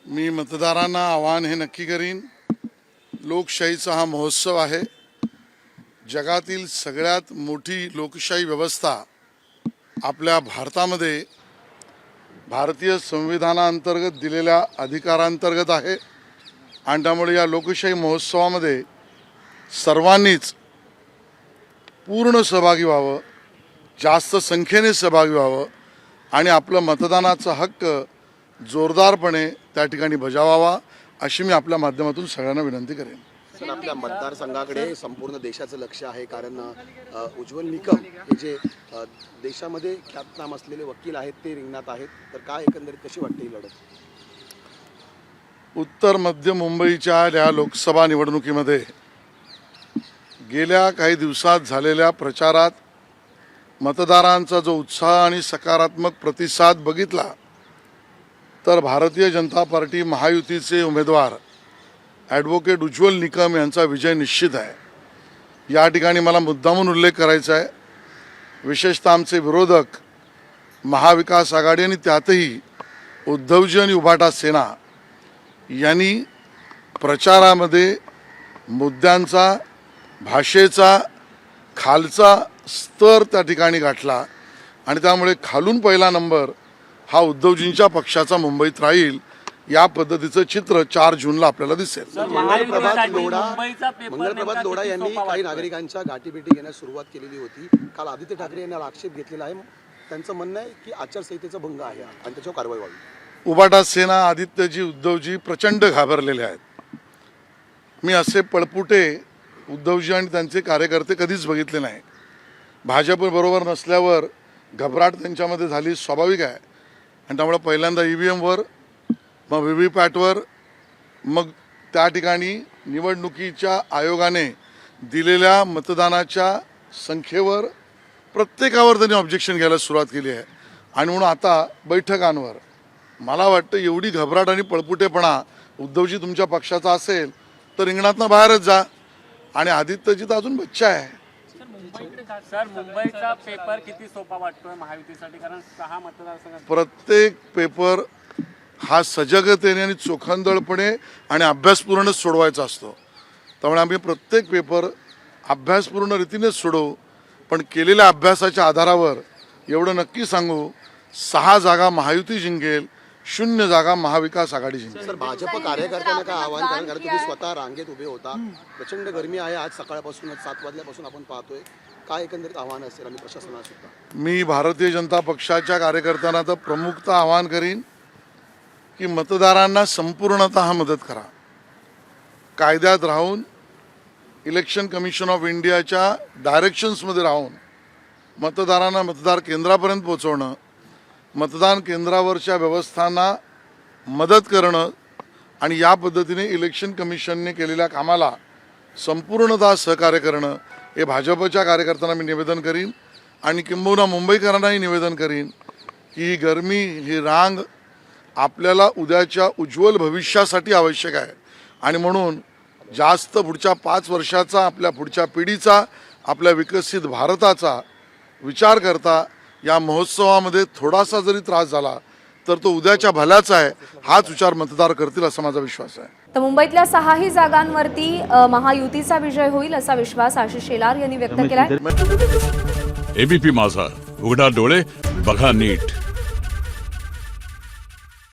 मी मतदारांना आवाहन हे नक्की करीन, लोकशाहीचा हा महोत्सव आहे। जगातील सगळ्यात मोठी लोकशाही व्यवस्था आपल्या भारतामध्ये भारतीय संविधानाअंतर्गत दिलेल्या अधिकारांतर्गत आहे आणि त्यामुळे या लोकशाही महोत्सवामध्ये सर्वांनीच पूर्ण सहभागी व्हावं, जास्त संख्येने सहभागी व्हावं आणि आपलं मतदानाचा हक्क जोरदारपणे त्या ठिकाणी बजावावा अशी मी आपल्या माध्यमातून सगळ्यांना विनंती करेन। सर, आपल्या मतदारसंघाकडे संपूर्ण देशाचं लक्ष आहे, कारण उज्ज्वल निकम हे जे देशामध्ये ख्यातनाम असलेले वकील आहेत ते रिंगणात आहेत, तर काय एकंदरीत कशी वाटते ही लढत? उत्तर मध्य मुंबईच्या या लोकसभा निवडणुकीमध्ये गेल्या काही दिवसात झालेल्या प्रचारात मतदारांचा जो उत्साह आणि सकारात्मक प्रतिसाद बघितला तर भारतीय जनता पार्टी महायुतीचे उमेदवार ॲडव्होकेट उज्ज्वल निकम यांचा विजय निश्चित आहे। या ठिकाणी मला मुद्दामून उल्लेख करायचा आहे, विशेषतः आमचे विरोधक महाविकास आघाडी आणि त्यातही उद्धवजी आणि उभाटा सेना यांनी प्रचारामध्ये मुद्द्यांचा, भाषेचा खालचा स्तर त्या ठिकाणी गाठला आणि त्यामुळे खालून पहिला नंबर हा उद्धवजींच्या पक्षाचा मुंबईत राहील। या पद्धतीचं चित्र 4 जूनला आपल्याला दिसेल। मंगलप्रभात लोढा यांनी काही नागरिकांच्या गाठीभेटी घेण्यास सुरुवात केलेली होती। काल आदित्य ठाकरे यांनी आक्षेप घेतलेला आहे, त्यांचं म्हणणं आहे की आचारसंहितेचा भंग आहे आणि त्याच्यावर कारवाई व्हावी। उभाटा सेना, आदित्यजी, उद्धवजी प्रचंड घाबरलेले आहेत। मी असे पळपुटे उद्धवजी आणि त्यांचे कार्यकर्ते कधीच बघितले नाही। भाजप बरोबर नसल्यावर घबराट त्यांच्यामध्ये झाली स्वाभाविक आहे आणि त्यामुळे पहिल्यांदा EVMवर, मग VVPATवर, मग त्या ठिकाणी निवडणुकीच्या आयोगाने दिलेल्या मतदानाच्या संख्येवर प्रत्येकावर त्यांनी ऑब्जेक्शन घ्यायला सुरुवात केली आहे आणि म्हणून आता बैठकांवर मला वाटतं एवढी घबराट आणि पळपुटेपणा उद्धवजी तुमच्या पक्षाचा असेल तर रिंगणातनं बाहेरच जा आणि आदित्यजी तर अजून बच्चा आहे। सर, मुंबईचा पेपर किती सोपा वाटतोय महायुतीसाठी, कारण 6 मतदारसंघात प्रत्येक पेपर हा सजगतेने आणि चोखंदळपणे आणि अभ्यासपूर्णच सोडवायचा असतो। त्यामुळे आम्ही प्रत्येक पेपर अभ्यासपूर्ण रीतीनेच सोडवू, पण केलेल्या अभ्यासाच्या आधारावर एवढं नक्की सांगू 6 जागा महायुती जिंकेल, 0 जागा महाविकास आघाडी जिंकेल। सर, भाजप कार्यकर्त्यांना काय आवाहन कराल, कारण तुम्ही स्वतः रांगेत उभे होता, प्रचंड गरमी आहे, आज सकाळपासूनच 7 वाजल्यापासून आपण पाहतोय, काय एकंदरीत आव्हान असेल आणि प्रशासनाला सुद्धा? मी भारतीय जनता पक्षाच्या कार्यकर्त्यांना तर प्रमुखतः आवाहन करीन की मतदारांना संपूर्णतः मदत करा, कायद्यात राहून, इलेक्शन कमिशन ऑफ इंडियाच्या डायरेक्शन्समध्ये राहून मतदारांना मतदार केंद्रापर्यंत पोहोचवणं, मतदान केंद्रावरच्या व्यवस्थांना मदत करणं आणि या पद्धतीने इलेक्शन कमिशनने केलेल्या कामाला संपूर्णतः सहकार्य करणं हे भाजपच्या कार्यकर्त्यांना मी निवेदन करीन आणि किंबहुना मुंबईकरांनाही निवेदन करीन की ही गरमी, ही रांग आपल्याला उद्याच्या उज्ज्वल भविष्यासाठी आवश्यक आहे आणि म्हणून जास्त पुढच्या 5 वर्षाचा, आपल्या पुढच्या पिढीचा, आपल्या विकसित भारताचा विचार करता या महोत्सवामध्ये थोडासा जरी त्रास झाला तर तो उद्याच्या भल्याचा आहे, हाच विचार मतदार करतील असा माझा विश्वास आहे। तर मुंबईतल्या 6ही जागांवरती महायुतीचा विजय होईल असा विश्वास आशिष शेलार यांनी व्यक्त केलाय। ABP माझा, उघडा डोळे बघा नीट।